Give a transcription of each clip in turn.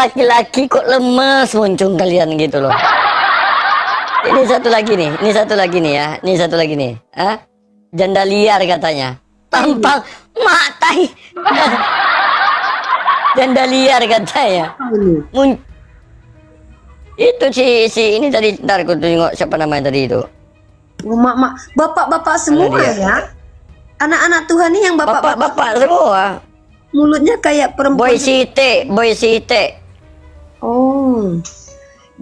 laki-laki kok lemes muncung kalian gitu loh. Ini satu lagi nih, ya. Ini satu lagi nih. Hah? Janda liar katanya. Tampang matai. Janda liar katanya. Itu si ini tadi, ntar aku tengok siapa namanya tadi itu. Bapak-bapak semua ya. Anak-anak Tuhan nih yang bapak-bapak semua. Mulutnya kayak perempuan. Boy Site. Oh.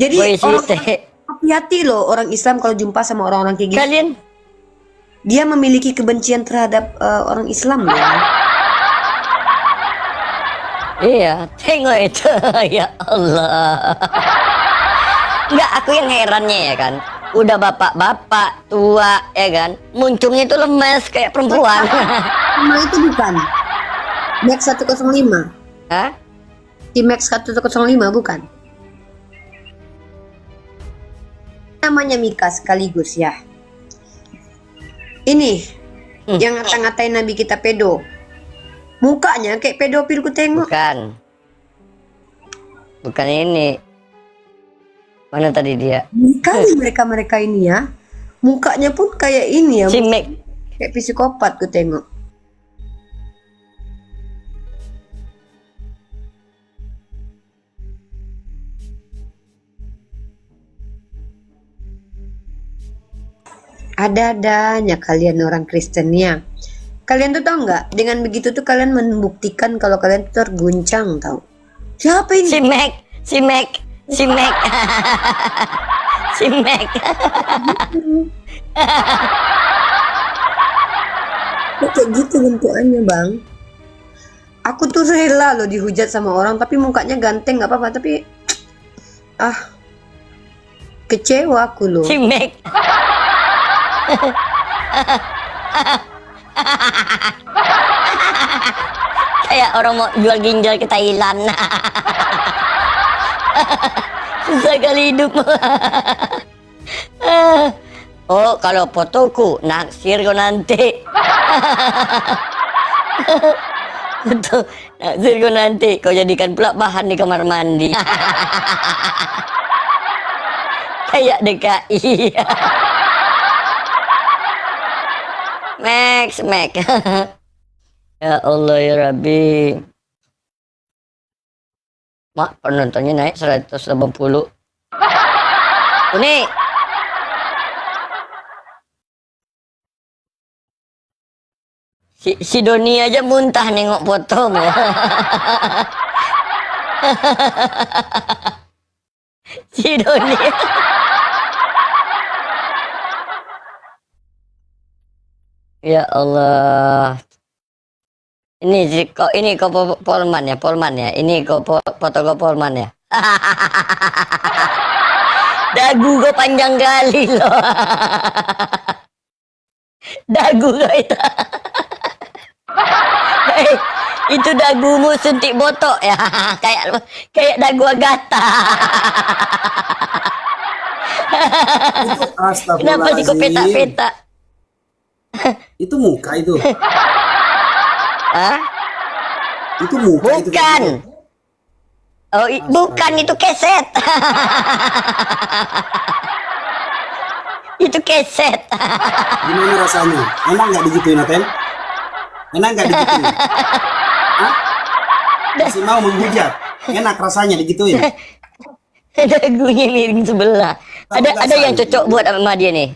Jadi Boy Site. Hati-hati loh orang Islam kalau jumpa sama orang-orang kayak gitu. Kalian dia memiliki kebencian terhadap orang Islam ya. Iya, tengok itu. Ya Allah. Enggak, aku yang herannya ya kan. Udah bapak-bapak tua ya kan, muncungnya itu lemes kayak perempuan. Nama itu bukan Max 105. Hah? Di Max 105 bukan? Namanya Mika sekaligus ya. Ini yang ngata-ngatain Nabi kita pedo. Mukanya kayak pedofil ku tengok. Bukan ini. Mana tadi dia? Kali mereka ini ya. Mukanya pun kayak ini ya. Si Mac. Kayak psikopat ku tengok. Ada-adanya kalian orang Kristennya. Kalian tuh tahu nggak? Dengan begitu tuh kalian membuktikan kalau kalian tuh terguncang, tahu? Siapa ini? Si Mac. Si Mac. Kayak gitu bentukannya, Bang. Aku tuh rela loh dihujat sama orang, tapi mukanya ganteng nggak apa-apa, tapi kecewa aku loh. Si Mac. Kayak orang mau jual ginjal ke Thailand. Susah kali hidup. Oh, kalau fotoku naksir kau nanti. Betul, naksir kau nanti. Kau jadikan pula bahan di kamar mandi. Kayak DKI. Max. Ya Allah ya Rabbi. Mak, penontonnya naik 180. Ini si Doni aja muntah nengok fotomu. Si Doni. Ya Allah. Ini kok Polman ya. Ini kok foto kok Polman ya. Dagu gue panjang kali loh. Dagu gue itu. Hey, itu dagumu suntik botok ya. Kayak dagu Agatha. Kenapa sih kok peta-peta? Itu muka itu. Hah? Itu muka. Bukan. Oh, bukan, itu keset. Itu keset. Gimana rasanya? Enak nggak digituin, Aten? Enak nggak digituin? Hah? Masih mau menghujat? Enak rasanya digituin? Dagunya miring sebelah. Ada yang cocok buat sama dia nih.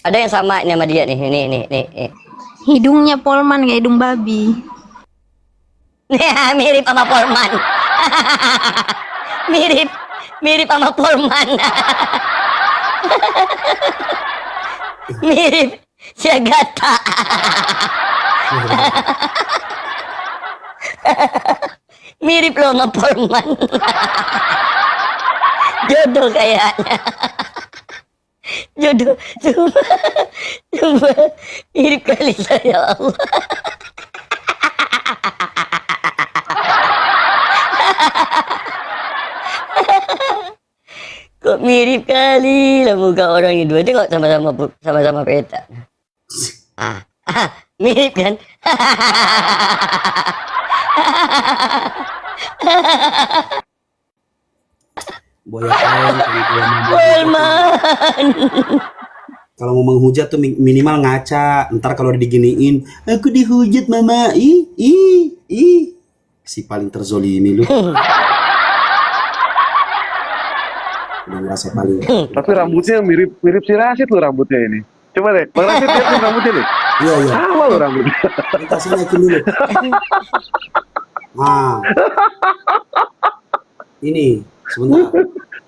Ada yang sama ini sama dia nih. Nih. Hidungnya Polman kayak hidung babi. Mirip sama Polman. mirip sama Polman. Mirip si Agatha. Mirip loh sama Polman. Jodoh kayaknya. Jodoh. Cuma mirip kali saya, Allah. Kok mirip kali lah muka orang ini dua. Tengok sama-sama peta. Mirip kan? Boya M, Polman. kalau mau menghujat tuh minimal ngaca. Ntar kalau diginiin, aku dihujat mama, ih, si paling terzolimi lu. Udah ngerasa paling. Tapi rambutnya mirip si Rasid loh rambutnya ini. Coba deh, Bang Rasid lihat nih rambutnya nih. Iya. Sama loh rambutnya. Kita sih naikin dulu. Nah, ini sebentar.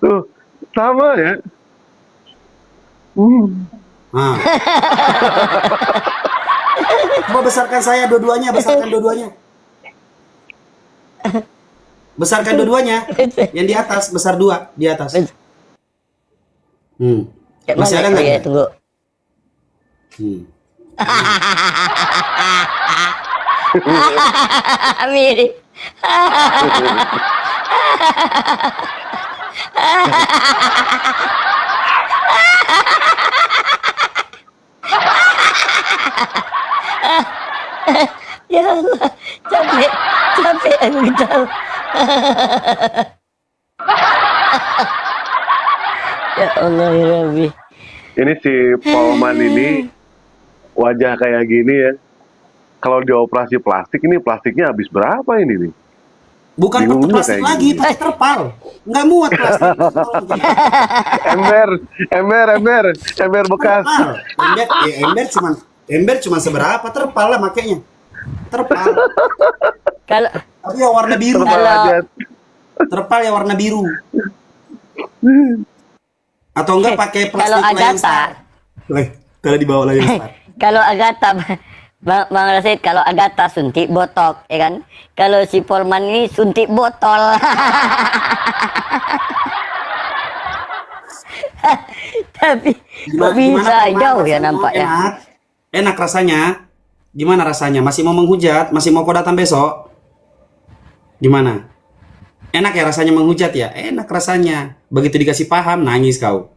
Tuh, sama ya. Nah. Coba besarkan saya dua-duanya, besarkan dua-duanya. Besarkan dua-duanya. Yang di atas, besar dua di atas. Kayak Masih mana ada nggak ya? ya? Tunggu. Mirip. Ya Allah, capek aku tahu. Ya Allah ya Rabbi. Ini si Polman ini wajah kayak gini ya. Kalau dioperasi plastik ini plastiknya habis berapa ini nih? Bukan Bingung pakai juga plastik kayak lagi, gini. pakai terpal. Nggak muat plastik. Ember bekas. Ember cuma seberapa, terpal lah makanya. Terpal. Kalau Tapi ya warna biru. Kalau- Terpal ya warna biru. Atau enggak pakai plastik kalau Lion Star. Agatha, Kalau dibawa Lion Star. kalau Agatha, Bang Rasid, kalau Agatha suntik botok, ya kan? Kalau si Polman ini suntik botol. Tapi kok bisa Polman? jauh ya Rasanya nampaknya. Enak rasanya. Gimana rasanya? Masih mau menghujat? Masih mau kau datang besok? Gimana? Enak ya rasanya menghujat ya? Enak rasanya. Begitu dikasih paham, nangis kau.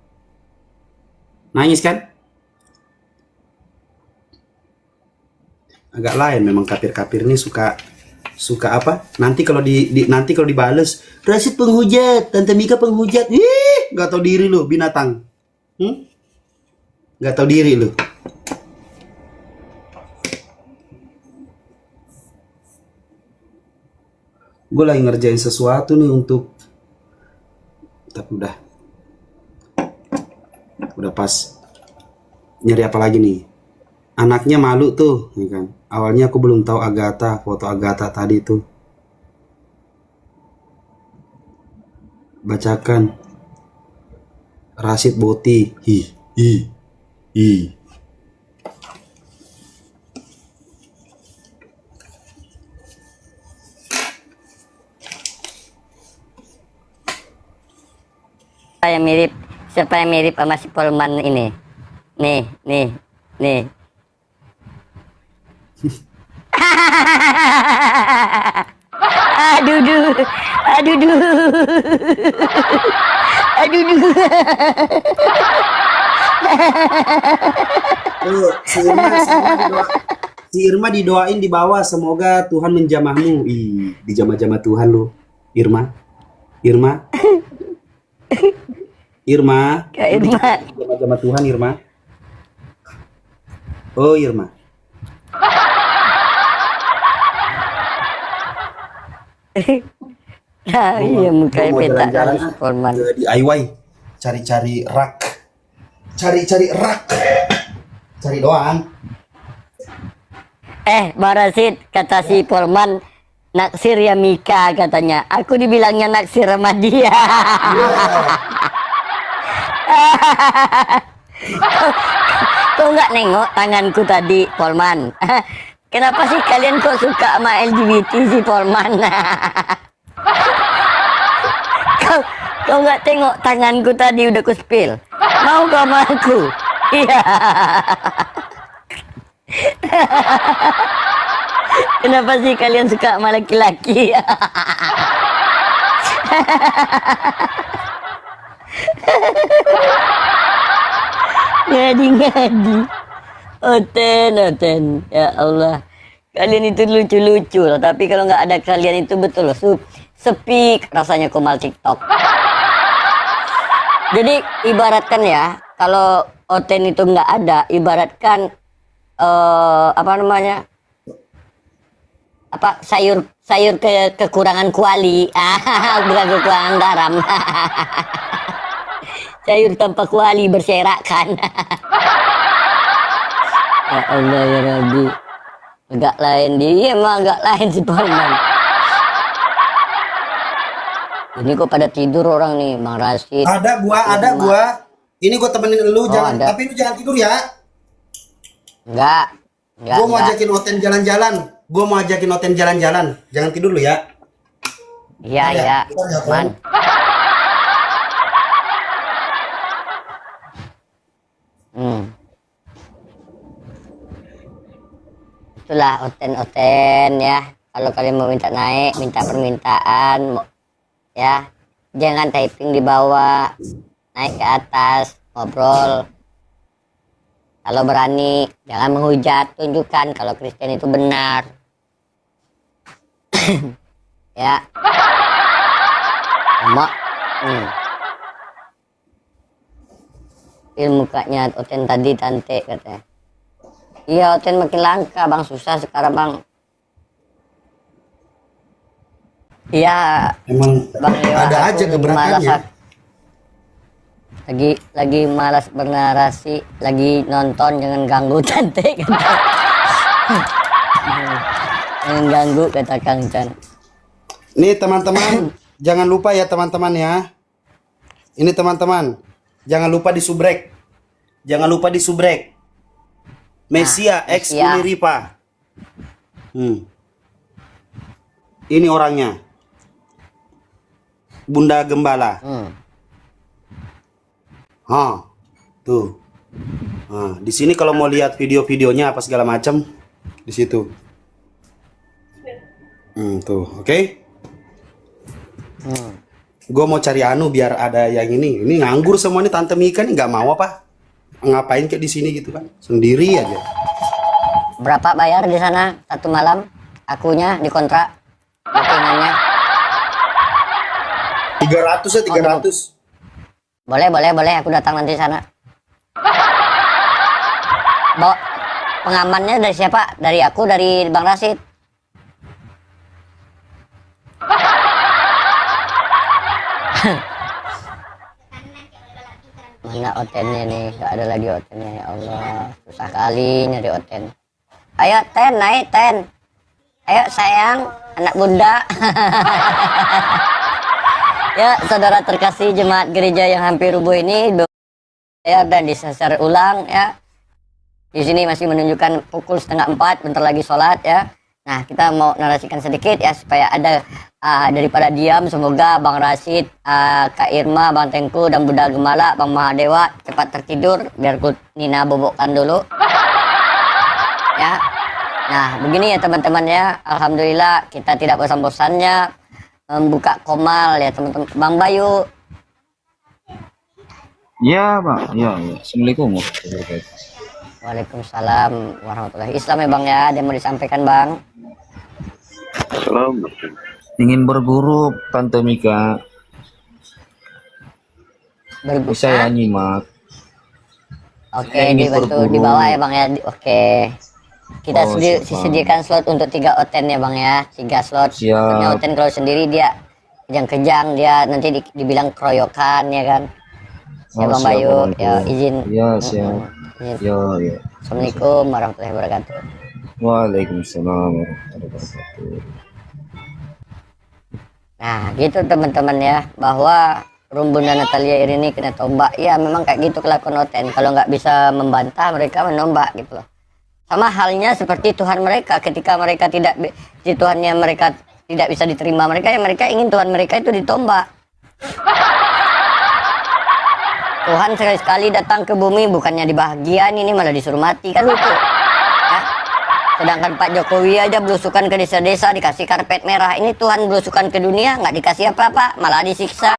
Nangis kan? Agak lain memang kapir-kapir ini suka apa? Nanti kalau nanti kalau dibales, Rasid penghujat, Tante Mika penghujat. Ih, nggak tahu diri lu binatang. Nggak tahu diri lu. Gue lagi ngerjain sesuatu nih untuk, tapi udah pas nyari apa lagi nih. Anaknya malu tuh, ya kan? Awalnya aku belum tahu Agatha, foto Agatha tadi tuh. Bacakan. Rasid Boti. Hi. Siapa yang mirip sama si Polman ini? Nih. Aduh. Tuh, si Irma didoain di bawah, semoga Tuhan menjamahmu. Ih, dijamah-jamah Tuhan lu, Irma. Kak Irma. Dijamah-jamah Tuhan, Irma. Oh, Irma. Nah, iya mukanya Mau petak jalan-jalan si Polman. ke DIY, cari rak. Cari doang. Bang Rasid, kata si Polman, naksir ya Mika katanya. Aku dibilangnya naksir sama dia. Kau nggak nengok tanganku tadi, Polman? Kenapa sih kalian kok suka sama LGBT si Polman? Kau nggak tengok tanganku tadi udah ku spill. Mau kau sama aku? Iya. Kenapa sih kalian suka sama laki-laki? Ngadi. Oten. Ya Allah. Kalian itu lucu-lucu loh, tapi kalau nggak ada kalian itu betul loh, sepi rasanya komal TikTok. Jadi ibaratkan ya, kalau Oten itu nggak ada, ibaratkan apa namanya? Apa sayur kekurangan kuali. Bukan kekurangan garam. Sayur tanpa kuali berserakan. Ya Allah ya Rabbi. Agak lain dia emang agak lain si Polman. Ini kok pada tidur orang nih, Bang Rasid. Ada gua. Ini gua temenin lu, jangan, ada. tapi lu jangan tidur ya. Enggak. Gua mau ajakin Oten jalan-jalan. Jangan tidur lu ya. Iya, iya. Man. Itulah Oten ya. Kalau kalian mau minta naik, minta permintaan, ya, jangan typing di bawah, naik ke atas, ngobrol. Kalau berani, jangan menghujat, tunjukkan kalau Kristen itu benar. Ya. Emak. Mukanya Oten tadi cantik katanya. Iya, Oten makin langka bang, susah sekarang bang. Iya. Emang Bang Leo, ada aku aja gebrakannya. Lagi malas bernarasi, lagi nonton, jangan ganggu cantik kata. Jangan ganggu kata Kang Chan. Nih teman-teman, jangan lupa ya teman-teman ya. Ini teman-teman, jangan lupa di subrek. Mesia X Mesia. Uniripa. Ini orangnya. Bunda Gembala. Tuh. Nah, di sini kalau mau lihat video-videonya apa segala macam di situ. Tuh, oke. Gue mau cari anu biar ada yang ini. Ini nganggur semua nih Tante Mika nih nggak mau apa? Ngapain kayak di sini gitu kan? Sendiri aja. Berapa bayar di sana satu malam? Akunya dikontrak. Bookingannya. 300 ya 300. Boleh. Aku datang nanti sana. Pengamannya dari siapa? Dari aku, dari Bang Rasid. Mana Otennya nih? Gak ada lagi Otennya, ya Allah. Susah kali nyari Oten. Ayo Ten, naik Ten. Ayo sayang, anak bunda. Ya, saudara terkasih jemaat gereja yang hampir rubuh ini, ya, dan disasar ulang ya. Di sini masih menunjukkan pukul 3:30, bentar lagi sholat ya. Nah, kita mau narasikan sedikit ya supaya ada daripada diam. Semoga Bang Rasid, Kak Irma, Bang Tengku, dan Bunda Gemala, Bang Mahadewa cepat tertidur biar Nina bobokkan dulu. Ya. Nah, begini ya teman-teman ya. Alhamdulillah kita tidak bosan-bosannya membuka komal ya teman-teman. Bang Bayu. Ya, Bang. Ya. Assalamualaikum warahmatullahi wabarakatuh. Waalaikumsalam warahmatullahi Islam ya Bang ya. Ada yang mau disampaikan Bang? Salam. Ingin berguru Tante Mika. Bisa ya nyimak. Oke, ingin dibantu berguru. di bawah ya Bang ya. Oke. Kita siap, sediakan slot untuk 3 Oten ya Bang ya. 3 slot. Siap. Karena Oten kalau sendiri dia kejang-kejang, dia nanti dibilang keroyokan ya kan. Ya Bang siap, Bayu, Bang. ya izin. Ya, siap. Izin. Ya. Assalamualaikum warahmatullahi wabarakatuh. Waalaikumsalam warahmatullahi wabarakatuh. Nah, gitu teman-teman ya, bahwa Rumbun dan Natalia ini kena tombak. Ya, memang kayak gitu kelakuan Oten. Kalau nggak bisa membantah, mereka menombak gitu loh. Sama halnya seperti Tuhan mereka, ketika mereka Tuhannya mereka tidak bisa diterima mereka, ya mereka ingin Tuhan mereka itu ditombak. Tuhan sekali-sekali datang ke bumi bukannya dibahagiain, ini malah disuruh mati, kan lucu ya? Sedangkan Pak Jokowi aja belusukan ke desa-desa dikasih karpet merah, ini Tuhan belusukan ke dunia nggak dikasih apa-apa, malah disiksa.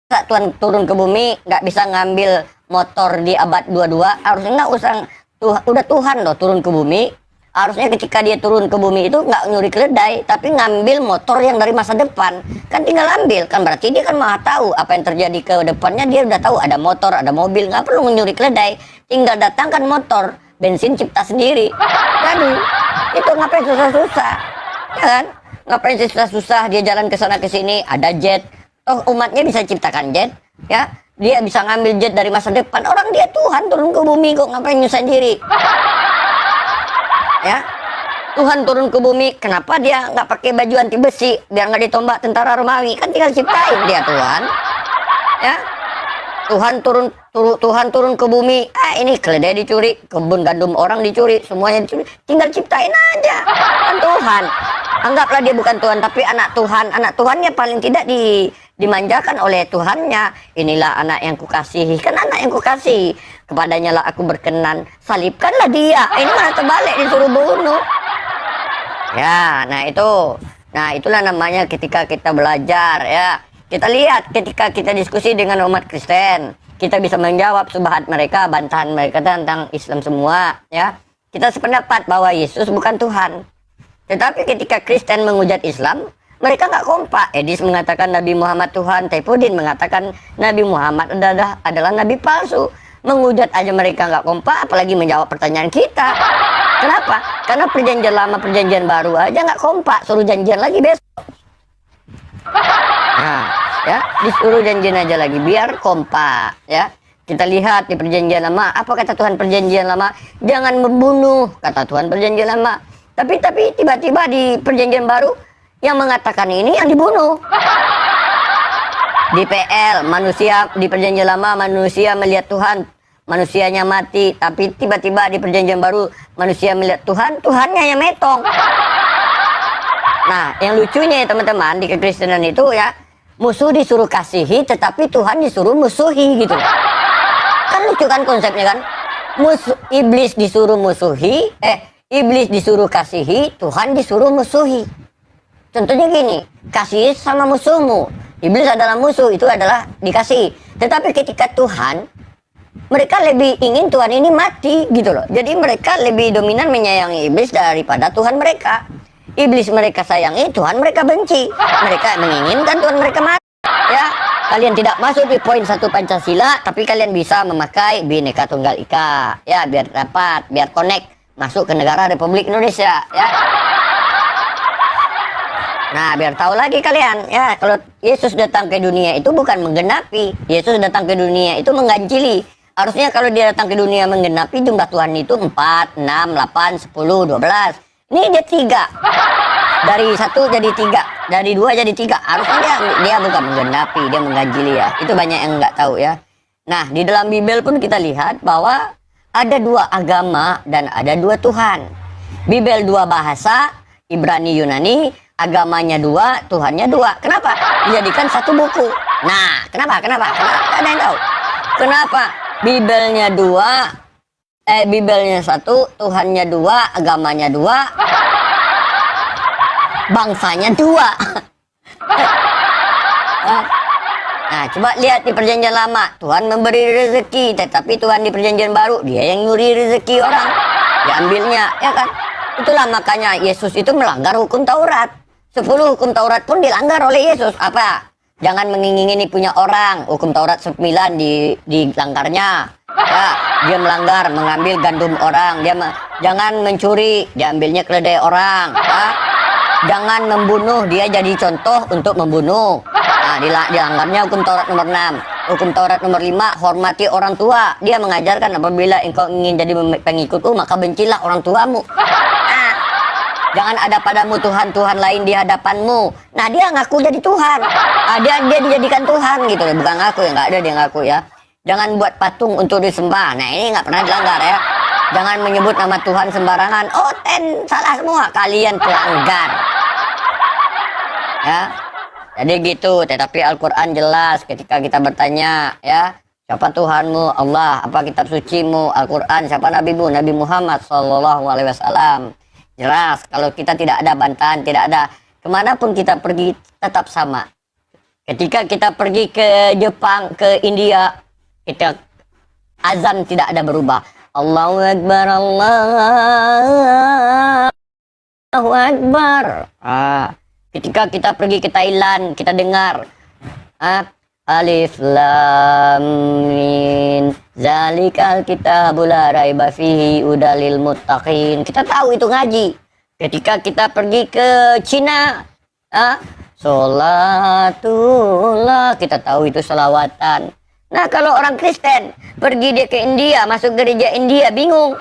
Tuhan turun ke bumi nggak bisa ngambil motor di abad 22, harusnya nggak usah udah Tuhan loh turun ke bumi. Harusnya ketika dia turun ke bumi itu nggak nyuri keledai, tapi ngambil motor yang dari masa depan. Kan tinggal ambil, kan berarti dia kan maha tahu apa yang terjadi ke depannya. Dia udah tahu ada motor, ada mobil, nggak perlu nyuri keledai. Tinggal datangkan motor, bensin cipta sendiri. Jadi itu ngapain susah-susah, ya kan? Ngapain susah-susah dia jalan ke sana ke sini, ada jet. Oh, umatnya bisa ciptakan jet, ya. Dia bisa ngambil jet dari masa depan. Orang dia Tuhan turun ke bumi kok, ngapain nyusahin diri? Ya, Tuhan turun ke bumi, kenapa dia nggak pakai baju anti besi biar nggak ditombak tentara Romawi? Kan tinggal ciptain dia Tuhan. Ya, Tuhan turun ke bumi. Ini keledai dicuri, kebun gandum orang dicuri, semuanya dicuri. Tinggal ciptain aja. Kan Tuhan. Anggaplah dia bukan Tuhan, tapi anak Tuhan. Anak Tuhannya paling tidak dimanjakan oleh Tuhannya. Inilah anak yang kukasihi. Kan anak yang kukasihi. Kepadanya lah aku berkenan. Salibkanlah dia. Ini malah terbalik disuruh bunuh. Ya, nah itu. Nah, itulah namanya ketika kita belajar, ya. Kita lihat ketika kita diskusi dengan umat Kristen, kita bisa menjawab subhat mereka, bantahan mereka tentang Islam semua, ya. Kita sependapat bahwa Yesus bukan Tuhan. Tetapi ketika Kristen menghujat Islam, mereka nggak kompak. Edis mengatakan Nabi Muhammad Tuhan, Taifudin mengatakan Nabi Muhammad adalah Nabi palsu. Menghujat aja mereka nggak kompak, apalagi menjawab pertanyaan kita. Kenapa? Karena perjanjian lama, perjanjian baru aja nggak kompak, suruh janjian lagi besok. Nah, ya, disuruh janjian aja lagi biar kompak, ya. Kita lihat di perjanjian lama, apa kata Tuhan perjanjian lama? Jangan membunuh, kata Tuhan perjanjian lama. Tapi tiba-tiba di perjanjian baru yang mengatakan ini yang dibunuh. Di PL, manusia di perjanjian lama manusia melihat Tuhan, manusianya mati. Tapi tiba-tiba di perjanjian baru manusia melihat Tuhan, Tuhannya yang metong. Nah, yang lucunya ya teman-teman di kekristenan itu ya, musuh disuruh kasihi, tetapi Tuhan disuruh musuhi gitu. Kan lucu kan konsepnya kan? Iblis disuruh musuhi, iblis disuruh kasihi, Tuhan disuruh musuhi. Contohnya gini, kasih sama musuhmu. Iblis adalah musuh, itu adalah dikasih. Tetapi ketika Tuhan, mereka lebih ingin Tuhan ini mati gitu loh. Jadi mereka lebih dominan menyayangi iblis daripada Tuhan mereka. Iblis mereka sayangi, Tuhan mereka benci. Mereka menginginkan Tuhan mereka mati. Ya, kalian tidak masuk di poin 1 Pancasila, tapi kalian bisa memakai Bhinneka Tunggal Ika. Ya, biar dapat, biar connect masuk ke negara Republik Indonesia. Ya. Nah, biar tahu lagi kalian, ya, kalau Yesus datang ke dunia itu bukan menggenapi. Yesus datang ke dunia itu mengganjili. Harusnya kalau dia datang ke dunia menggenapi, jumlah Tuhan itu 4, 6, 8, 10, 12. Ini dia 3. Dari 1 jadi 3, dari 2 jadi 3. Harusnya dia bukan menggenapi, dia mengganjili ya. Itu banyak yang nggak tahu ya. Nah, di dalam Bible pun kita lihat bahwa ada 2 agama dan ada 2 Tuhan. Bible 2 bahasa, Ibrani Yunani, agamanya 2, Tuhannya 2. Kenapa? Dijadikan 1 buku. Nah, kenapa? Ada yang tahu? Kenapa? Bibelnya 2, Bibelnya 1, Tuhannya 2, agamanya 2, bangsanya 2. Nah, coba lihat di perjanjian lama, Tuhan memberi rezeki, tetapi Tuhan di perjanjian baru, dia yang nyuri rezeki orang, diambilnya, ya kan? Itulah makanya Yesus itu melanggar hukum Taurat. 10 hukum Taurat pun dilanggar oleh Yesus. Apa? Jangan mengingini punya orang. Hukum Taurat 9 dilanggarnya. Ya, dia melanggar, mengambil gandum orang. Jangan mencuri, diambilnya keledai orang. Ya. Jangan membunuh, dia jadi contoh untuk membunuh. Nah, dilanggarnya hukum Taurat nomor 6. Hukum Taurat nomor 5, hormati orang tua. Dia mengajarkan apabila engkau ingin jadi pengikutku, maka bencilah orang tuamu. Nah, jangan ada padamu Tuhan-Tuhan lain di hadapanmu. Nah, dia ngaku jadi Tuhan. Nah, dia dijadikan Tuhan gitu. Bukan ngaku ya, nggak ada dia ngaku ya. Jangan buat patung untuk disembah. Nah, ini nggak pernah dilanggar ya. Jangan menyebut nama Tuhan sembarangan. Oh, salah semua. Kalian pelanggar. Ya. Jadi gitu. Tetapi Al-Quran jelas ketika kita bertanya ya. Siapa Tuhanmu? Allah. Apa kitab sucimu? Al-Quran. Siapa Nabimu? Nabi Muhammad SAW. Jelas. Kalau kita tidak ada bantahan, tidak ada. Kemanapun kita pergi tetap sama. Ketika kita pergi ke Jepang, ke India, kita azan tidak ada berubah. Allahu Akbar, Allahu Akbar. Ketika kita pergi ke Thailand, kita dengar Alif Lam Mim Zalikal kitabul la raiba fihi udalil muttaqin. Kita tahu itu ngaji. Ketika kita pergi ke Cina, Sholatullah, kita tahu itu selawatan. Nah, kalau orang Kristen pergi dia ke India, masuk gereja India, bingung.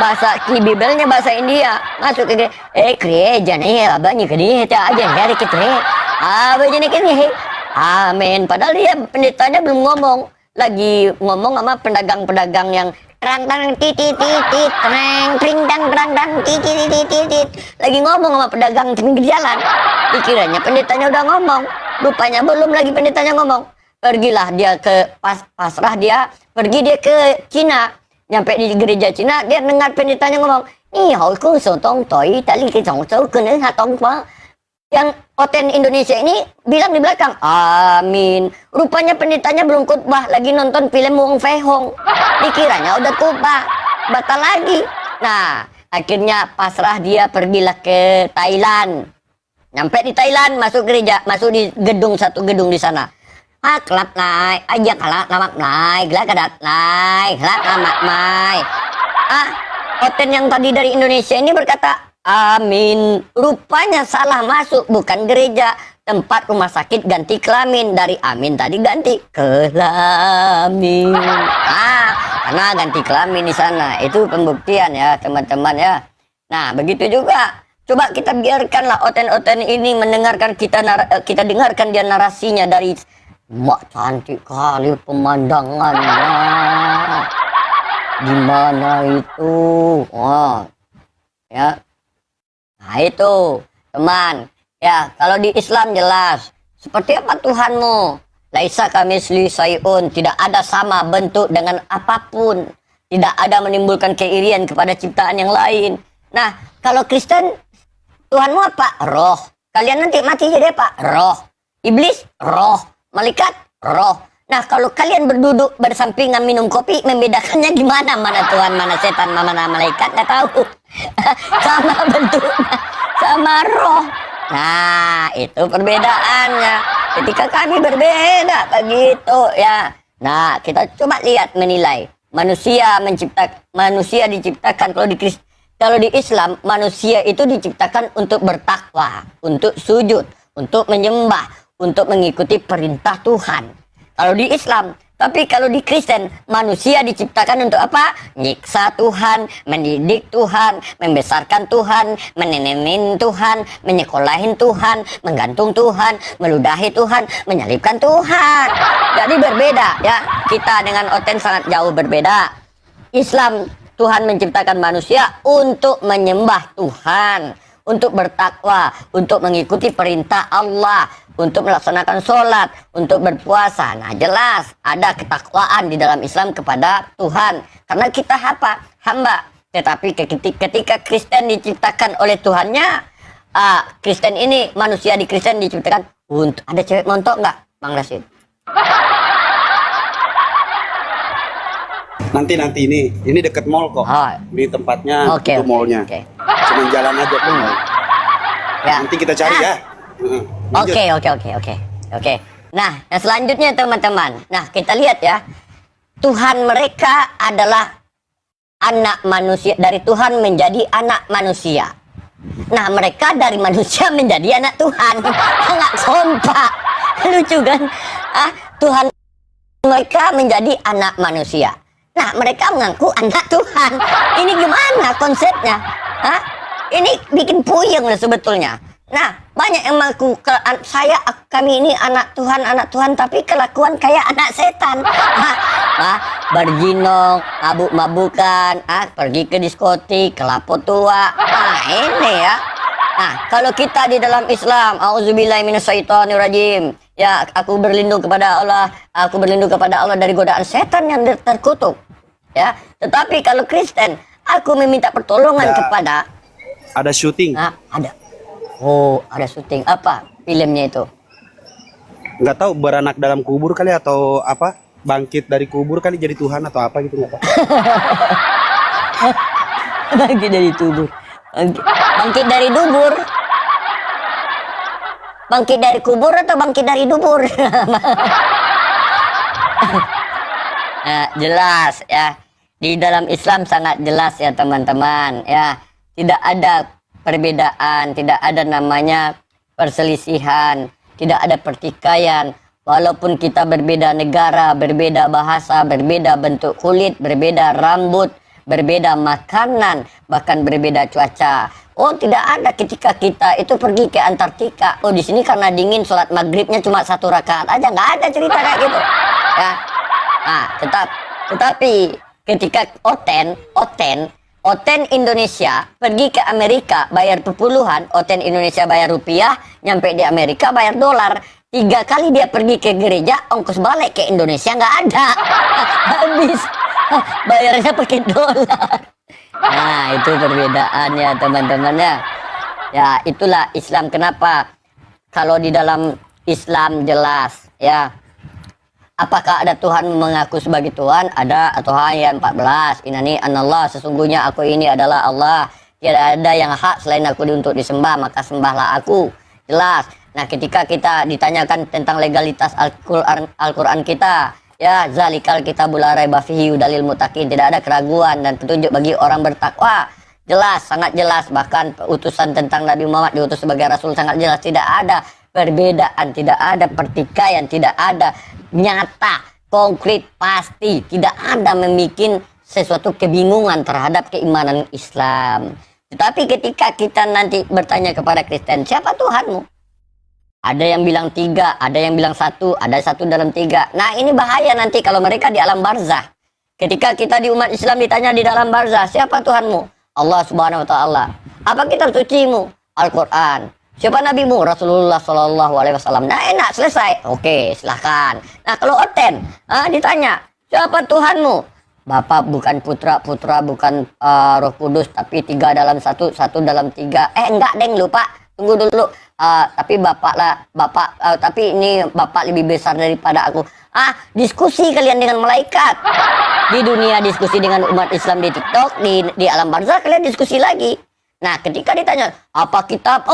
Bahasa Bibelnya bahasa India, masuk ke gereja nih, abangnya ke dia aja dari kita. Abangnya ke amin. Padahal dia pendetanya belum ngomong, lagi ngomong sama pedagang-pedagang yang terang titit terang titit lagi ngomong sama pedagang di pinggir jalan. Dikiranya pendetanya udah ngomong, rupanya belum lagi pendetanya ngomong. Pergilah dia ke pasrah, dia pergi dia ke Cina, nyampe di gereja Cina, dia dengar pendetanya ngomong, yang Oten Indonesia ini bilang di belakang, amin. Rupanya pendetanya belum khutbah, lagi nonton film Wong Fei Hong. Dikiranya udah khutbah, batal lagi. Nah, akhirnya pasrah dia pergilah ke Thailand. Nyampe di Thailand, masuk gereja, masuk di satu gedung di sana. Kelap naik, aja kalak lamak naik, gelak kadat naik, gelak lamak naik. Oten yang tadi dari Indonesia ini berkata, amin. Rupanya salah masuk, bukan gereja, tempat rumah sakit ganti kelamin. Dari amin tadi ganti kelamin. Karena ganti kelamin di sana. Itu pembuktian ya teman-teman ya. Nah, begitu juga. Coba kita biarkanlah Oten-Oten ini mendengarkan kita dengarkan dia narasinya dari mak cantik kali pemandangannya. Gimana itu? Ya. Nah itu teman ya, kalau di Islam jelas seperti apa Tuhanmu, laisa kamisli sayun, tidak ada sama bentuk dengan apapun, tidak ada menimbulkan keirian kepada ciptaan yang lain. Nah kalau Kristen, Tuhanmu apa? Roh. Kalian nanti mati jadi apa? Roh. Iblis? Roh. Malaikat? Roh. Nah kalau kalian berduduk bersampingan minum kopi, membedakannya gimana? Mana Tuhan, mana setan, mana malaikat? Nggak tahu. Sama bentuknya, sama roh. Nah itu perbedaannya. Ketika kami berbeda begitu ya. Nah kita coba lihat menilai. Manusia diciptakan, kalau di Islam manusia itu diciptakan untuk bertakwa, untuk sujud, untuk menyembah, untuk mengikuti perintah Tuhan. Kalau di Islam, tapi kalau di Kristen, manusia diciptakan untuk apa? Nyiksa Tuhan, mendidik Tuhan, membesarkan Tuhan, menenenin Tuhan, menyekolahin Tuhan, menggantung Tuhan, meludahi Tuhan, menyalibkan Tuhan. Jadi berbeda ya, kita dengan Oten sangat jauh berbeda. Islam, Tuhan menciptakan manusia untuk menyembah Tuhan, untuk bertakwa, untuk mengikuti perintah Allah, untuk melaksanakan sholat, untuk berpuasa. Nah jelas ada ketakwaan di dalam Islam kepada Tuhan, karena kita apa? Hamba. Tetapi ketika Kristen diciptakan oleh Tuhannya, Kristen ini, manusia di Kristen diciptakan untuk, ada cewek montok nggak Bang Rasid? Nanti ini deket mall kok. Di tempatnya itu mallnya. Cuma jalan aja tuh. Ya. Nanti kita cari ya. Oke. Nah, yang selanjutnya teman-teman. Nah, kita lihat ya. Tuhan mereka adalah anak manusia, dari Tuhan menjadi anak manusia. Nah, mereka dari manusia menjadi anak Tuhan. Sangat kompak. Lucu kan? Tuhan mereka menjadi anak manusia. Nah, mereka mengaku anak Tuhan. Ini gimana konsepnya? Ini bikin puyeng lah sebetulnya. Nah, banyak yang mengaku kami ini anak Tuhan, tapi kelakuan kayak anak setan. Berjinong, mabuk-mabukan, pergi ke diskotik, kelapa tua. Ini ya. Nah, kalau kita di dalam Islam, auzubillahi minasyaitonirrajim. Ya, aku berlindung kepada Allah dari godaan setan yang terkutuk. Ya, tetapi kalau Kristen, aku meminta pertolongan kepada. Ada syuting. Ada. Oh, ada syuting. Apa filmnya itu? Nggak tahu, beranak dalam kubur kali atau apa? bangkit dari kubur kan jadi Tuhan atau apa gitu nggak Pak? Bangkit dari tubuh. Bangkit dari dubur. Bangkit dari kubur atau bangkit dari dubur? Nah, jelas ya. Di dalam Islam sangat jelas ya teman-teman ya. Tidak ada perbedaan, tidak ada namanya perselisihan, tidak ada pertikaian. Walaupun kita berbeda negara, berbeda bahasa, berbeda bentuk kulit, berbeda rambut, berbeda makanan, bahkan berbeda cuaca. Oh, tidak ada ketika kita itu pergi ke Antartika. Oh, di sini karena dingin sholat maghribnya cuma 1 rakaat aja, nggak ada cerita kayak gitu. Ya. Nah, tetapi ketika Oten Indonesia pergi ke Amerika bayar puluhan, Oten Indonesia bayar rupiah, nyampe di Amerika bayar dolar. 3 kali dia pergi ke gereja, ongkos balik ke Indonesia nggak ada. Habis bayarnya pakai dolar. Nah, itu perbedaannya teman-teman ya. Ya, itulah Islam. Kenapa? Kalau di dalam Islam jelas ya. Apakah ada Tuhan mengaku sebagai Tuhan? Ada, atau ayat 14. Inani anallah, sesungguhnya aku ini adalah Allah. Tidak ada yang hak selain aku untuk disembah, maka sembahlah aku. Jelas. Nah, ketika kita ditanyakan tentang legalitas Al-Quran kita, ya, zalikal kitabul la raiba fihi hudalil muttaqin, tidak ada keraguan dan petunjuk bagi orang bertakwa. Jelas, sangat jelas. Bahkan utusan tentang Nabi Muhammad diutus sebagai Rasul sangat jelas. Tidak ada perbedaan, tidak ada pertikaian, tidak ada nyata, konkret, pasti. Tidak ada membuat sesuatu kebingungan terhadap keimanan Islam. Tetapi ketika kita nanti bertanya kepada Kristen, siapa Tuhanmu? Ada yang bilang 3, ada yang bilang 1, ada 1 dalam 3. Nah, ini bahaya nanti kalau mereka di alam barzah. Ketika kita di umat Islam ditanya di dalam barzah, siapa Tuhanmu? Allah Subhanahu wa taala. Apa kitab sucimu? Al-Qur'an. Siapa nabimu? Rasulullah sallallahu alaihi wasallam. Nah, enak, selesai. Oke, silahkan. Nah, kalau Oten, ditanya, siapa Tuhanmu? Bapak bukan putra, putra bukan Roh Kudus, tapi 3 dalam 1, 1 dalam 3. Enggak, deng, lupa. Tunggu dulu. Tapi bapak lah, tapi ini bapak lebih besar daripada aku. Diskusi kalian dengan malaikat. Di dunia diskusi dengan umat Islam di TikTok, di alam barzah kalian diskusi lagi. Nah, ketika ditanya, apa kitab?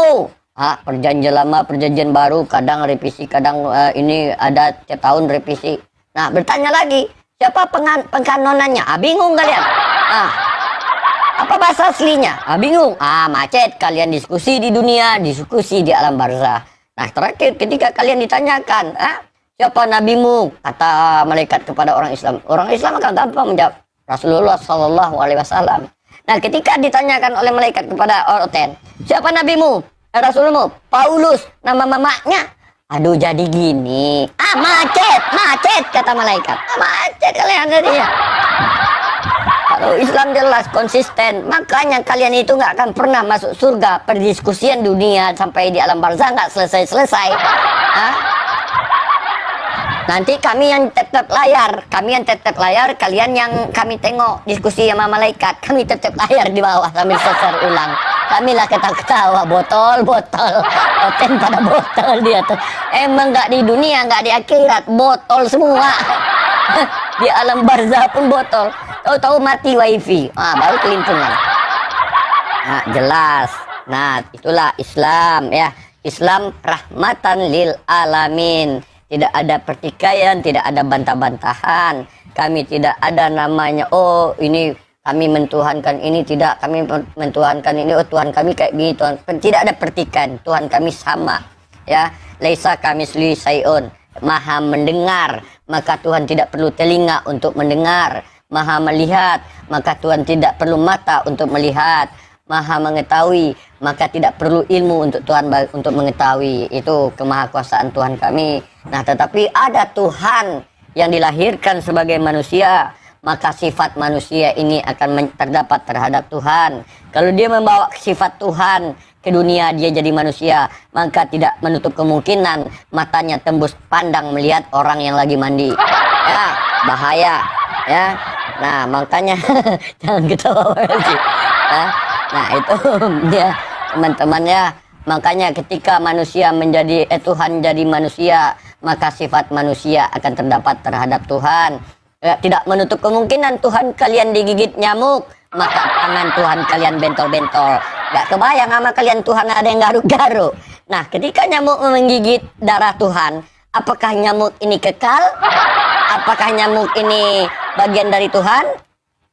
Perjanjian lama, perjanjian baru, kadang revisi, kadang ini ada tiap tahun revisi. Nah, bertanya lagi, siapa pengkanonannya? Bingung kalian. Apa bahasa aslinya? Bingung. Macet. Kalian diskusi di dunia, diskusi di alam barzah. Nah, terakhir ketika kalian ditanyakan, siapa nabimu? Kata malaikat kepada orang Islam. Orang Islam akan gampang menjawab, Rasulullah sallallahu alaihi wasallam. Nah, ketika ditanyakan oleh malaikat kepada Oten, siapa nabimu? Rasulmu? Paulus. Nama mamanya? Aduh, jadi gini. Macet kata malaikat. Macet kalian tadinya. Kalau Islam jelas konsisten, makanya kalian itu nggak akan pernah masuk surga. Perdiskusian dunia sampai di alam barzah nggak selesai. Nanti kami yang tetap layar, kalian yang kami tengok diskusi sama malaikat, kami tetap layar di bawah sambil sesar ulang. Kamilah ketawa botol, Oten pada botol dia tuh. Emang nggak di dunia, nggak di akhirat, botol semua. Di alam barzah pun botol. Tahu-tahu mati wifi, baru kelimpungan. Nah, jelas. Nah, itulah Islam ya. Islam rahmatan lil alamin. Tidak ada pertikaian, tidak ada bantah-bantahan. Kami tidak ada namanya, ini kami mentuhankan ini, tidak, kami mentuhankan ini, Tuhan kami kayak gini, Tuhan. Tidak ada pertikaian, Tuhan kami sama. Ya, laisa kamisli sayun. Maha mendengar, maka Tuhan tidak perlu telinga untuk mendengar. Maha melihat, maka Tuhan tidak perlu mata untuk melihat. Maha mengetahui, maka tidak perlu ilmu untuk Tuhan untuk mengetahui. Itu kemahakuasaan Tuhan kami. Nah, tetapi ada Tuhan yang dilahirkan sebagai manusia, maka sifat manusia ini akan terdapat terhadap Tuhan. Kalau dia membawa sifat Tuhan ke dunia, dia jadi manusia, maka tidak menutup kemungkinan matanya tembus pandang melihat orang yang lagi mandi. Ya, bahaya. Ya, nah makanya jangan ketawa lagi. Ya. Nah, itu ya teman-teman ya. Makanya ketika manusia menjadi Tuhan jadi manusia, maka sifat manusia akan terdapat terhadap Tuhan. Tidak menutup kemungkinan Tuhan kalian digigit nyamuk, maka tangan Tuhan kalian bentol-bentol. Gak kebayang sama kalian Tuhan ada yang garuk-garuk. Nah, ketika nyamuk menggigit darah Tuhan, apakah nyamuk ini kekal? Apakah nyamuk ini bagian dari Tuhan?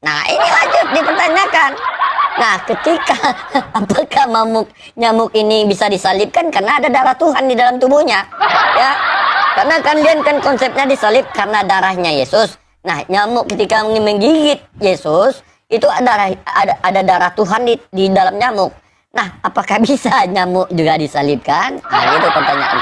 Nah, ini lanjut dipertanyakan. Nah, ketika apakah nyamuk ini bisa disalibkan karena ada darah Tuhan di dalam tubuhnya? Ya, karena kalian kan konsepnya disalib karena darahnya Yesus. Nah, nyamuk ketika menggigit Yesus itu ada darah Tuhan di dalam nyamuk. Nah, apakah bisa nyamuk juga disalibkan? Nah, itu pertanyaan.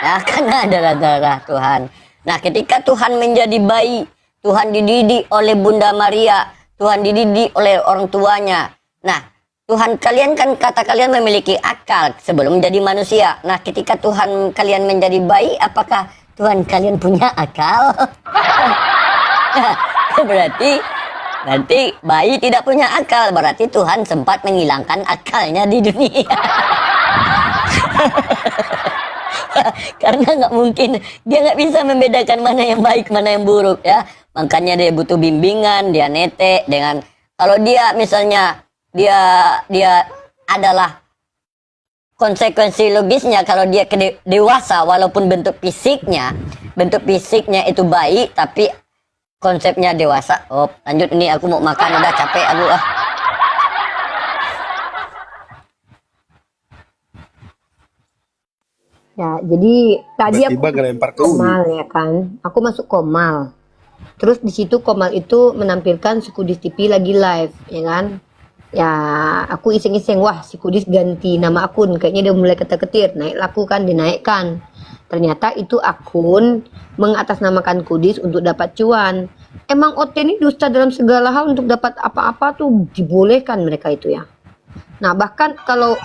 Nah, karena ada darah Tuhan. Nah, ketika Tuhan menjadi bayi, Tuhan dididik oleh Bunda Maria, Tuhan dididik oleh orang tuanya. Nah, Tuhan kalian kan kata kalian memiliki akal sebelum menjadi manusia. Nah, ketika Tuhan kalian menjadi bayi, apakah Tuhan kalian punya akal? Berarti bayi tidak punya akal. Berarti Tuhan sempat menghilangkan akalnya di dunia. Karena nggak mungkin, dia nggak bisa membedakan mana yang baik mana yang buruk ya. Makanya dia butuh bimbingan, dia netek dengan, kalau dia misalnya dia adalah konsekuensi logisnya, kalau dia dewasa walaupun bentuk fisiknya itu baik tapi konsepnya dewasa. Oh, lanjut, ini aku mau makan, udah capek aku ah. Ya, jadi tadi aku Tiba-tiba ngelempar ke Komal ya kan. Aku masuk Komal. Terus di situ Komal itu menampilkan si Kudis TV lagi live, ya kan? Ya, aku iseng-iseng, wah si Kudis ganti nama akun, kayaknya dia mulai ketar-ketir, naik laku kan, dinaikkan. Ternyata itu akun mengatasnamakan Kudis untuk dapat cuan. Emang OT ini dusta dalam segala hal, untuk dapat apa-apa tuh dibolehkan mereka itu ya. Nah, bahkan kalau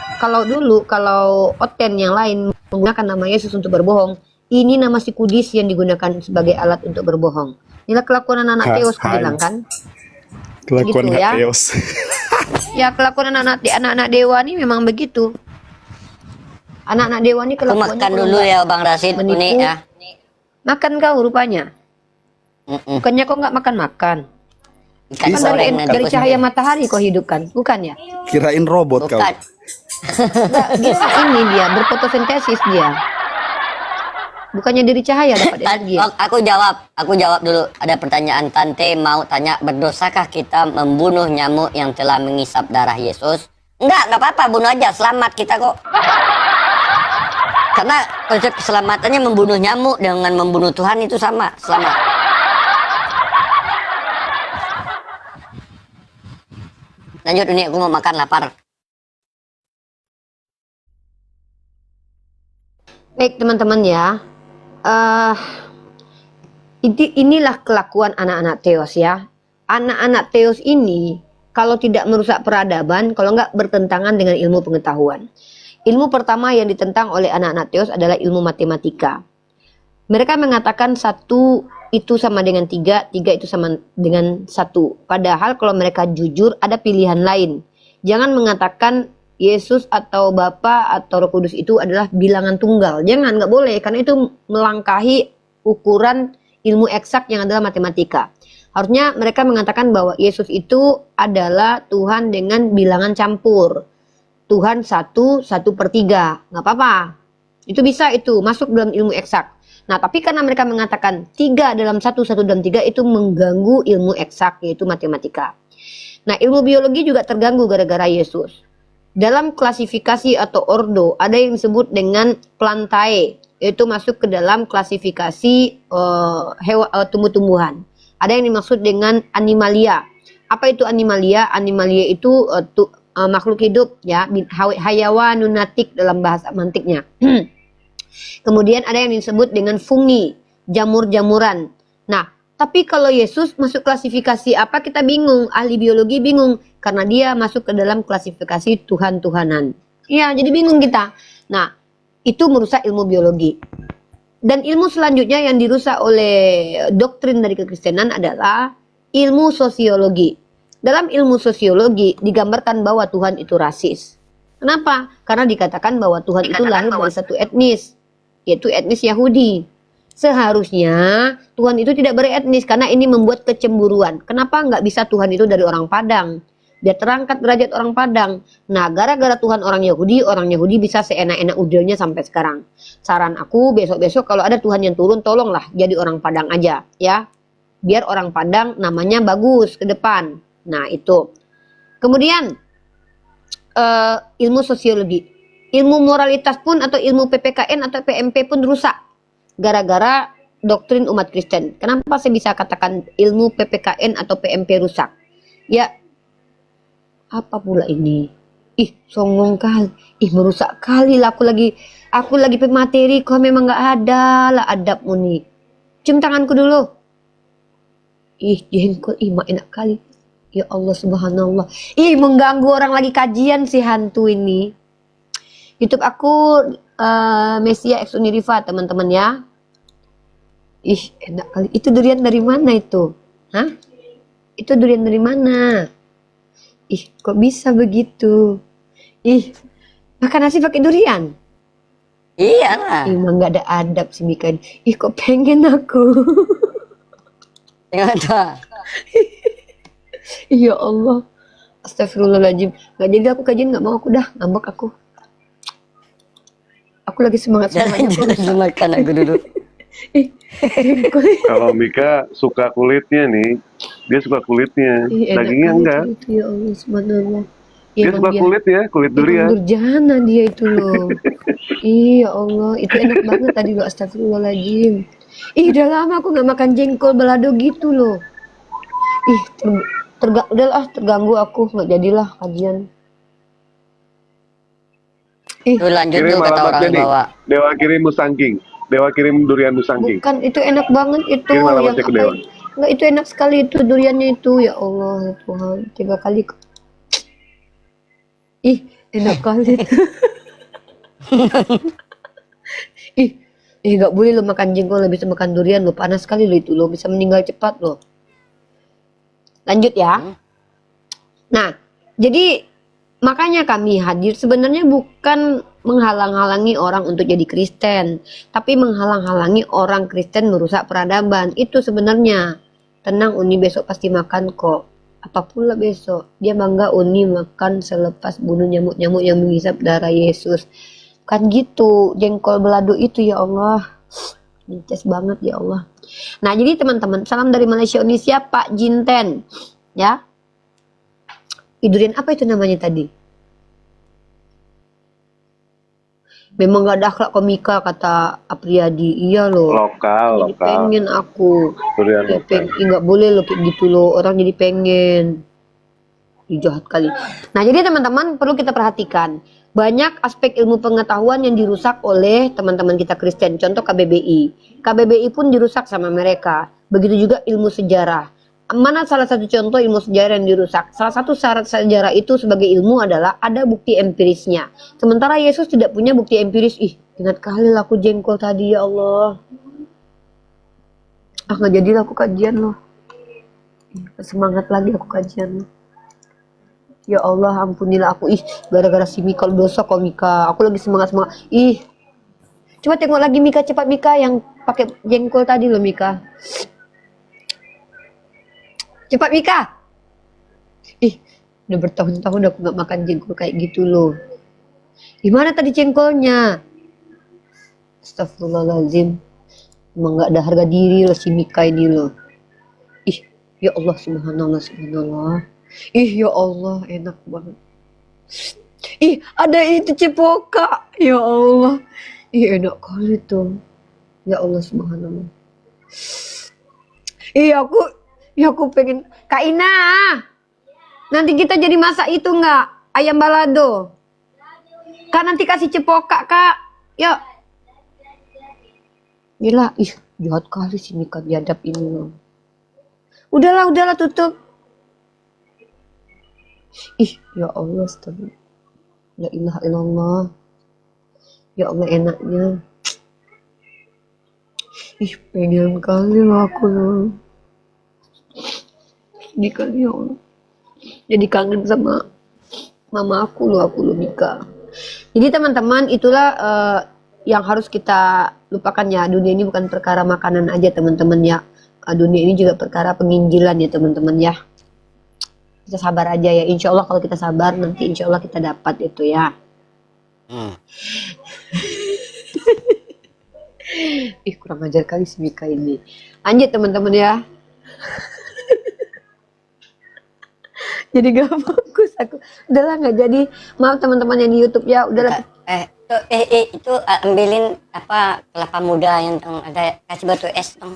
Oten yang lain menggunakan nama Yesus untuk berbohong, ini nama si Kudis yang digunakan sebagai alat untuk berbohong. Inilah kelakuan anak-anak Teos, aku bilang kan. Kelakuan Gitu anak ya. Teos. Ya, kelakuan anak-anak dewa ini memang begitu. Anak-anak dewa ini Aku kelakuannya makan kalau dulu nggak ya Bang Rasid menipu, ini ya. makan kau rupanya. Bukannya kau nggak makan. Ikan Kan goreng dari, nanti. dari cahaya matahari kau hidupkan, bukan ya? Kirain robot kau. Bukan. Dia ini dia berfotosintesis dia. Bukannya dari cahaya dapat energi. ya? Aku jawab dulu. Ada pertanyaan Tante mau tanya, berdosakah kita membunuh nyamuk yang telah mengisap darah Yesus? Enggak apa-apa, bunuh aja, selamat kita kok. Karena konsep keselamatannya membunuh nyamuk dengan membunuh Tuhan itu sama, selamat. Lanjut, ini aku mau makan, lapar. Baik teman-teman ya, inilah kelakuan anak-anak Teos ya. Anak-anak Teos ini kalau tidak merusak peradaban, kalau nggak bertentangan dengan ilmu pengetahuan. Ilmu pertama yang ditentang oleh anak-anak Teos adalah ilmu matematika. Mereka mengatakan 1 itu sama dengan 3, 3 itu sama dengan 1. Padahal kalau mereka jujur ada pilihan lain. Jangan mengatakan Yesus atau Bapa atau Roh Kudus itu adalah bilangan tunggal. Jangan, nggak boleh, karena itu melangkahi ukuran ilmu eksak yang adalah matematika. Harusnya mereka mengatakan bahwa Yesus itu adalah Tuhan dengan bilangan campur. Tuhan 1, 1/3. Nggak apa-apa. Itu bisa, itu masuk dalam ilmu eksak. Nah, tapi karena mereka mengatakan 3 dalam 1, 1 dalam 3 itu mengganggu ilmu eksak, yaitu matematika. Nah, ilmu biologi juga terganggu gara-gara Yesus. Dalam klasifikasi atau ordo, ada yang disebut dengan plantae, yaitu masuk ke dalam klasifikasi tumbuh-tumbuhan. Ada yang dimaksud dengan animalia. Apa itu animalia? Animalia itu makhluk hidup, ya, hayawanun natik dalam bahasa mantiknya. Kemudian ada yang disebut dengan fungi, jamur-jamuran. Nah, tapi kalau Yesus masuk klasifikasi apa, kita bingung, ahli biologi bingung, karena dia masuk ke dalam klasifikasi Tuhan-Tuhanan. Ya, jadi bingung kita. Nah, itu merusak ilmu biologi. Dan ilmu selanjutnya yang dirusak oleh doktrin dari kekristenan adalah ilmu sosiologi. Dalam ilmu sosiologi digambarkan bahwa Tuhan itu rasis. Kenapa? Karena dikatakan bahwa Tuhan itu lahir dari satu etnis. yaitu etnis Yahudi. Seharusnya Tuhan itu tidak beretnis karena ini membuat kecemburuan. Kenapa nggak bisa Tuhan itu dari orang Padang? Biar terangkat derajat orang Padang. Nah, gara-gara Tuhan orang Yahudi bisa seenak-enak udelnya sampai sekarang. Saran aku besok-besok kalau ada Tuhan yang turun, tolonglah jadi orang Padang aja ya. Biar orang Padang namanya bagus ke depan. Nah, itu. Kemudian ilmu sosiologi. Ilmu moralitas pun atau ilmu PPKN atau PMP pun rusak. Gara-gara doktrin umat Kristen. Kenapa saya bisa katakan ilmu PPKN atau PMP rusak? Ya, apa pula ini? Ih, songong kali. Ih, merusak kali lah. Aku lagi pemateri, kok memang nggak ada lah adabmu nih. Cium tanganku dulu. Ih, jengkol, ih, mak enak kali. Ya Allah, subhanallah. Ih, mengganggu orang lagi kajian si hantu ini. YouTube aku Mesia X Uniriva, teman-teman ya. Ih, enak kali. Itu durian dari mana itu? Hah? Itu durian dari mana? Ih, kok bisa begitu? Ih, makan nasi pakai durian? Iya lah. Emang nggak ada adab sih Mika. Ih, kok pengen aku. Yang ada. Ya Allah. Astagfirullahaladzim. Nggak jadi aku kajian, nggak mau aku dah. Ngambek aku. Aku lagi semangat-semangatnya. Jangan makan aku dulu. Ih, jengkol. Kalau Mika suka kulitnya nih, dia suka kulitnya, Ih, enak dagingnya kali enggak. itu, ya Allah, subhanallah. Dia Emang suka kulit ya, kulit emang durian. durjana dia itu loh. Iya Allah, itu enak banget tadi loh, astagfirullahaladzim. Ih, udah lama aku nggak makan jengkol balado gitu loh. Ih, udahlah, terganggu aku, nggak jadilah kajian. Ih, Tuh lanjut Kirim tuh kata orang alamatnya nih. bawa. Dewa kirim musangking. Dewa kirim durian musangking. bukan, itu enak banget itu. Kirim alamatnya Yang ke apa? Dewa. Enggak, itu enak sekali itu duriannya itu. Ya Allah, ya Tuhan, 3 kali. Ih, enak kali itu. Nggak boleh lo makan jengkol, lo bisa makan durian lo, panas sekali lo itu, lo bisa meninggal cepat lo. Lanjut ya. Nah, jadi makanya kami hadir sebenarnya bukan menghalang-halangi orang untuk jadi Kristen, tapi menghalang-halangi orang Kristen merusak peradaban. Itu sebenarnya. Tenang, Uni besok pasti makan kok. Apa pula besok? Dia bangga Uni makan selepas bunuh nyamuk-nyamuk yang menghisap darah Yesus. Kan gitu, jengkol belado itu ya Allah. Nices banget ya Allah. Nah, jadi teman-teman, salam dari Malaysia Indonesia, Pak Jinten. Ya. Durian apa itu namanya tadi? Memang gak ada akhlak komika, kata Apriyadi. Iya loh. Lokal, Jadi lokal. pengen aku. Durian lokal. Nggak boleh loh kayak gitu loh. Orang jadi pengen. Ih, jahat kali. Nah, jadi teman-teman perlu kita perhatikan. Banyak aspek ilmu pengetahuan yang dirusak oleh teman-teman kita Kristen. Contoh KBBI. KBBI pun dirusak sama mereka. Begitu juga ilmu sejarah. Mana salah satu contoh ilmu sejarah yang dirusak? Salah satu syarat sejarah itu sebagai ilmu adalah ada bukti empirisnya. Sementara Yesus tidak punya bukti empiris. Ih, ingat kali lah aku jengkol tadi ya Allah. Ah, nggak jadilah aku kajian loh. Semangat lagi aku kajian. Ya Allah, ampunilah aku. Ih, gara-gara si Mika dosa kok Mika. Aku lagi semangat-semangat. Ih. Coba tengok lagi Mika, cepat Mika yang pakai jengkol tadi loh Mika. Cepat Mika. Ih, udah bertahun-tahun aku nggak makan jengkol kayak gitu loh. Gimana tadi jengkolnya? Astagfirullahaladzim. Emang nggak ada harga diri loh si Mika ini loh. Ih, ya Allah, subhanallah, subhanallah. Ih, ya Allah, enak banget. Ih, ada itu cipoka. Ya Allah. Ih, enak kali tuh. Ya Allah, subhanallah. Ih, aku pengen. Kak Ina, nanti kita jadi masak itu nggak? Ayam balado. Kak, nanti kasih cipoka, Kak. Yuk. Gila, ih, jahat kali sih Mika biadab ini loh. Udahlah, tutup. Ih, ya Allah, astagfirullah. La ilaha illallah. Ya Allah, enaknya. Ih, pengen kali loh aku loh. Sedih kali ya Allah. Jadi kangen sama mama aku loh Mika. Jadi teman-teman, itulah yang harus kita lupakan ya, dunia ini bukan perkara makanan aja teman-teman ya. Dunia ini juga perkara penginjilan ya teman-teman ya. Kita sabar aja ya, insya Allah kalau kita sabar nanti insya Allah kita dapat itu ya. Ih kurang ajar kali si Mika ini. Lanjut teman-teman ya. Jadi gak fokus aku. Udahlah nggak jadi. Maaf teman-teman yang di YouTube ya. Udahlah. Itu ambilin apa kelapa muda yang ada kasih batu es dong.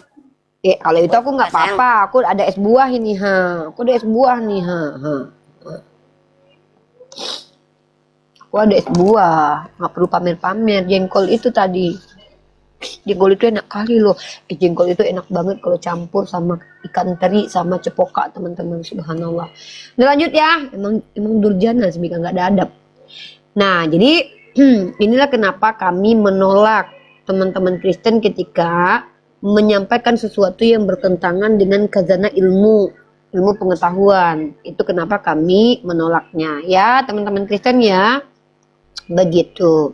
Kalau itu aku nggak Sayang. apa-apa. Aku ada es buah ini ha. Aku ada es buah nih ha. Aku ada es buah. Nggak perlu pamer-pamer. Jengkol itu tadi. Jengkol itu enak kali loh. Jengkol itu enak banget kalau campur sama ikan teri sama cepoka teman-teman. Subhanallah. Nah lanjut ya. Emang durjana sih Mika nggak ada adab. Nah jadi inilah kenapa kami menolak teman-teman Kristen ketika menyampaikan sesuatu yang bertentangan dengan khazanah ilmu pengetahuan. Itu kenapa kami menolaknya ya teman-teman Kristen ya. Begitu.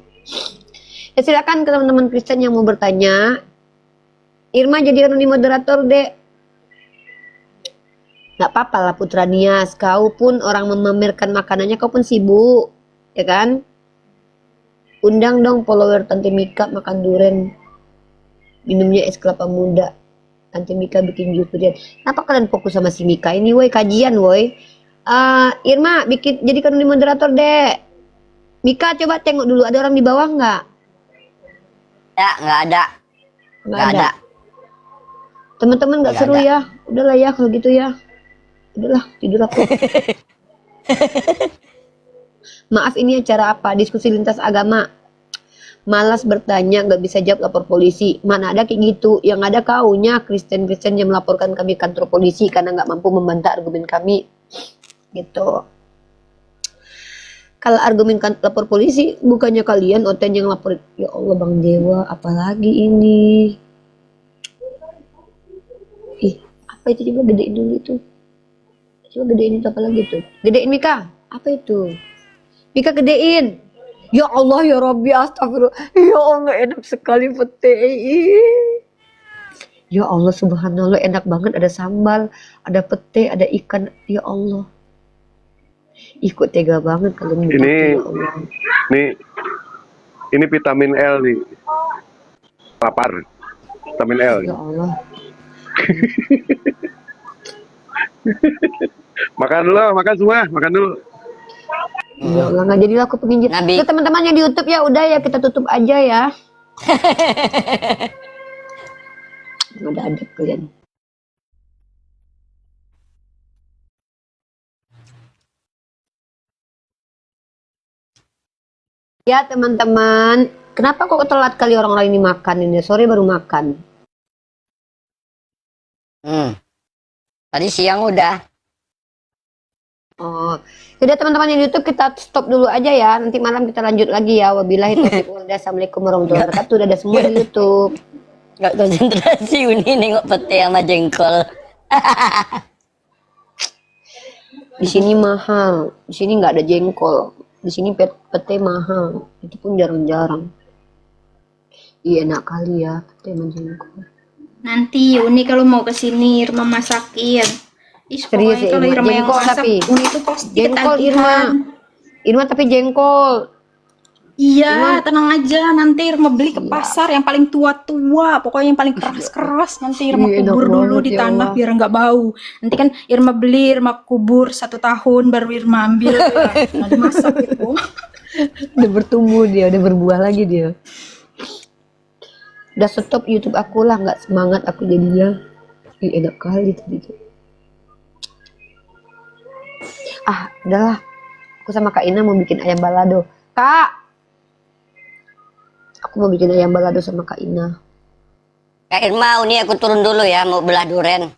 Ya silakan ke teman-teman Kristen yang mau bertanya. Irma jadi anoni moderator dek. Gak apa-apa lah Putra Nias. Kau pun orang memamerkan makanannya, kau pun sibuk. Ya kan? Undang dong follower Tante Mika makan duren. Minumnya es kelapa muda. Tante Mika bikin jus durian. Kenapa kalian fokus sama si Mika ini woi? Kajian woi. Irma bikin jadi anoni moderator dek. Mika coba tengok dulu ada orang di bawah nggak? Ya nggak ada. Nggak ada. Teman-teman nggak Nggak seru ada. ya? Udahlah ya kalau gitu ya. Udahlah tidur aku. Maaf ini acara apa? Diskusi lintas agama. Malas bertanya, nggak bisa jawab lapor polisi. Mana ada kayak gitu? Yang ada kaunya Kristen-Kristen yang melaporkan kami ke kantor polisi karena nggak mampu membantah argumen kami. Gitu. Kalau argumen lapor polisi, bukannya kalian Oten yang lapor. Ya Allah Bang Dewa, apalagi ini? Ih, apa itu? Coba gedein dulu itu. Coba gedein itu apa lagi tuh? Gedein Mika. Apa itu? Mika gedein. Ya Allah ya Rabbi astagfirullah. Ya Allah enak sekali pete. Ya Allah subhanallah enak banget ada sambal, ada pete, ada ikan. Ya Allah. Ikut tega banget kalau minta Ini- ya Allah. Ini vitamin L nih. Lapar. Vitamin L. Ya Allah. Makan dulu, makan semua, makan dulu. Ya Allah nggak jadilah aku penginjil. Nabi. Tuh, teman-teman yang di YouTube ya udah ya kita tutup aja ya. Nggak ada adab kalian. Ya teman-teman, kenapa kok telat kali orang-orang ini makan ini? Sore baru makan. Tadi siang udah. Oh, jadi teman-teman yang di YouTube kita stop dulu aja ya. Nanti malam kita lanjut lagi ya. Wabillahi taufiq wal hidayah. Assalamualaikum warahmatullahi wabarakatuh. Udah ada semua di YouTube. Nggak konsentrasi Uni nengok pete sama jengkol. Di sini mahal. Di sini nggak ada jengkol. Di sini pete mahal. Itu pun jarang-jarang. Iya enak kali ya pete sama jengkol. Nanti Uni kalau mau ke sini Irma masakin. Ih, Serius pokoknya ya, kalau Irma? Irma yang Jengkol masak, tapi? Uni itu pasti Jengkol ketagihan. Irma. Irma tapi jengkol. Iya, Irma. tenang aja. Nanti Irma beli ke pasar yang paling tua-tua. Pokoknya yang paling keras-keras. Nanti Irma Iya, enak kubur dulu banget, di ya tanah Allah. biar nggak bau. Nanti kan Irma beli, Irma kubur 1 tahun, baru Irma ambil. Nah, dimasak gitu. Udah bertumbuh dia, udah berbuah lagi dia. Udah stop YouTube aku lah, nggak semangat aku jadinya. Ih, enak kali tadi tuh. Udahlah. Aku sama Kak Ina mau bikin ayam balado. Kak! Aku mau bikin ayam balado sama Kak Ina. Kak Irma, Uni aku turun dulu ya, mau belah duren.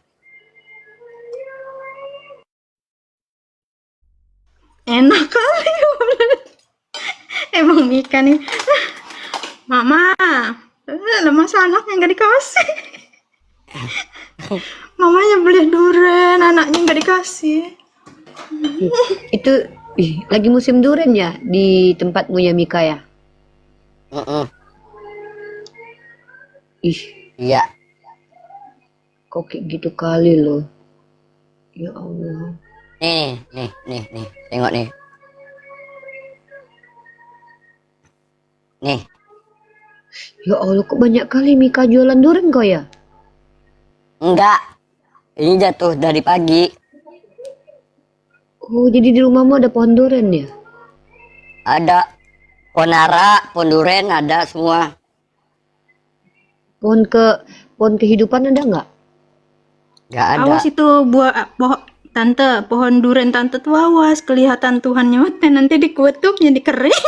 Enak kali. Emang Mika nih. Mama, lemas anaknya nggak dikasih. Mamanya beli durian, anaknya nggak dikasih. Itu lagi musim durian ya di tempatmu ya Mika ya? Ih, Iya. kok kayak gitu kali loh. Ya Allah. Nih. Tengok nih. Nih, Ya Allah, kok banyak kali Mika jualan durian kau ya? enggak. Ini jatuh dari pagi. Oh, jadi di rumahmu ada pohon durian ya? Ada pohon ara, pohon duren, ada semua. Pohon kehidupan ada nggak? Enggak ada. Awas itu pohon duren tante tuh awas, kelihatan Tuhannya mati nanti dikutuk jadi kering.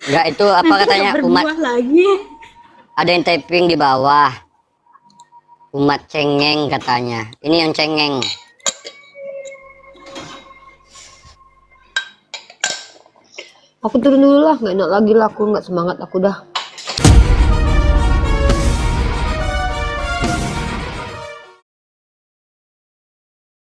Enggak, itu apa Nanti katanya nggak umat, berbuah lagi. ada yang typing di bawah. Umat cengeng katanya. Ini yang cengeng. Aku turun dulu lah, nggak enak lagi lah, aku nggak semangat aku dah.